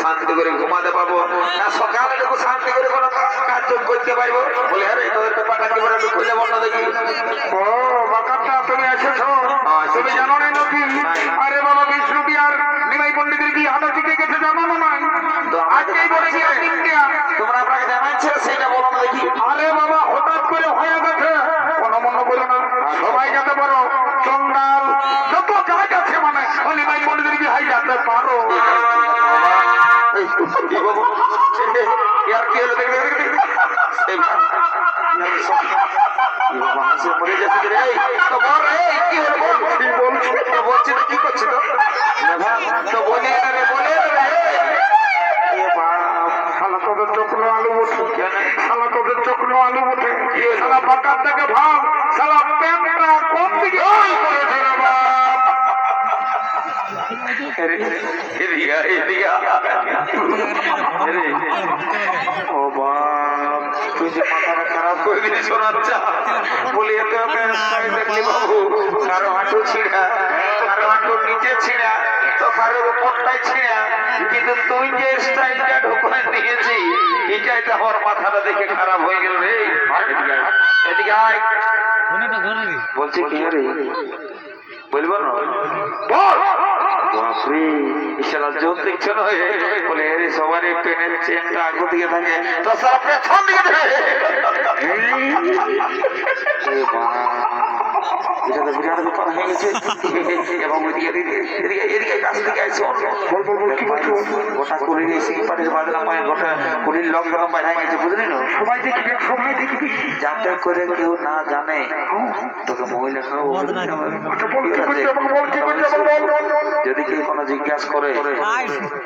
শান্তি করে ঘুমাতে পারবো না সকালে একটু শান্তি করে কোনো কাজ করতে পারবো বলে আরে তোদের ব্যাপারটা কি করে একটু খুলে বল না দেখি। ও বাকাটা তুমি এসেছো তুমি জানো না নাকি? আরে বাবা বিষ্ণু বিহার নিমাই পণ্ডিতের কি হাটা শিখে গেছে জানো না? আজকেই বলে গিয়ে ইন্ডিয়া তোমরা আপনাকে জানাচ্ছে সেইটা বলো না দেখি। আরে বাবা হঠাৎ করে হয়ে গেছে কোনো মনে করো না সবাই যেতে পারো চন্ডাল যত যাই আছে মানে নিমাই পণ্ডিতের কি হাই যেতে পারো। यार क्या लगे मरे जाते रे तो बोल रे কি হলো বল তো বলছি না কি করছিস তো বলি রে বলে রে এ বাপ শালা তোদের চক্র আলু উঠে শালা তোদের চক্র আলু উঠে শালা বাকার থেকে ভাব শালা প্যান্টটা কোন দিকে ওই করেছে রে বাপ। ও বাপ তুই যে মাথাটা খারাপ করে দিলি শোনাচ্ছা বলি এত দেখলি বাবু কারো হাঁটু ছিঁড়া কারো হাঁটুর নিচে ছিঁড়া তো কারোর উপরটাই ছিঁড়া কিন্তু তুই যে স্টাইলটা ঢোকায় দিয়েছি এটাই তো আমার মাথাটা দেখে খারাপ হয়ে গেল রে। এদিকে আয় বলছি কি রে বলবো না বল বাপরে ইশারা জোর দেখছো না বলে সবারই পেনের চেনটা আগে দিকে থাকে তো সব পেছন দিকে থাকে এটা তো বিরাট ব্যাপার হয়ে গেছে এবং এদিকে কাছ থেকে আসছে বল বল বল কি বলছো? গোটা কুড়ি এসে পাটির বাদলাম গোটা কুড়ির লক গরম বাইরে গেছে বুঝলি না সবাই দেখবি সবাই দেখবি যাতে করে কেউ না জানে তোকে মহিলা খাও আচ্ছা বল কি করছে এবং বল কি করছে এবং বল যদি কেউ কোনো জিজ্ঞাসা করে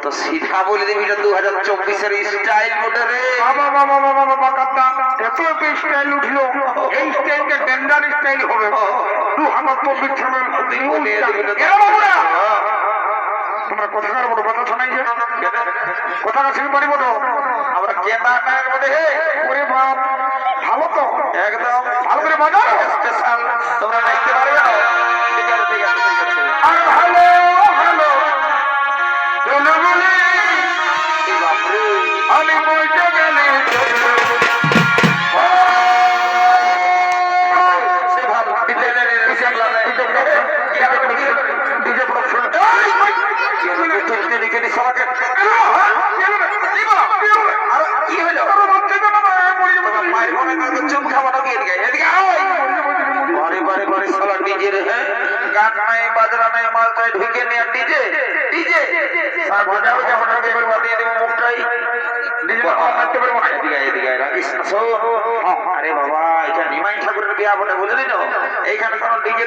তো সিধা বলে দিবি এটা 2024-এর স্টাইল মোডে রে। বাবা বাবা বাবা বাবা কাটা এত এত স্টাইল উঠলো এই স্টাইলটা ডেঞ্জার স্টাইল হবে 2024 তোমরা কোথাকার বড় কথা শোনাই যে কোথাকার সিং বাড়ি বড় আমরা কেদারনাথের মধ্যে ওরে বাপ ভালো তো একদম ভালো করে বাজাও স্পেশাল তোমরা দেখতে পারবে না ঠিক আছে ঠিক আছে ঠিক আছে আর হ্যালো হ্যালো চলো বলে বাপরে আমি বলতে গেলে সে ভালো ডিজে প্রোডাকশন কেটে সবাইকে কি হলো মায়ের মনে চুপ খাবো নাকি এদিকে এদিকে বারে বারে বারে সালা ডিজে রে গান নাই বাজনা নাই মালটাই ঢুকে নিয়ে ডিজে ডিজে বাজাও যেমন আগে বাদিয়ে দেবো মুখটাই ডিজে মারতে পারবো না এদিকে এদিকে রাখিস আরে বাবা এটা নিমাই ঠাকুরের বিয়া বলে বুঝলি না এইখানে কোনো ডিজে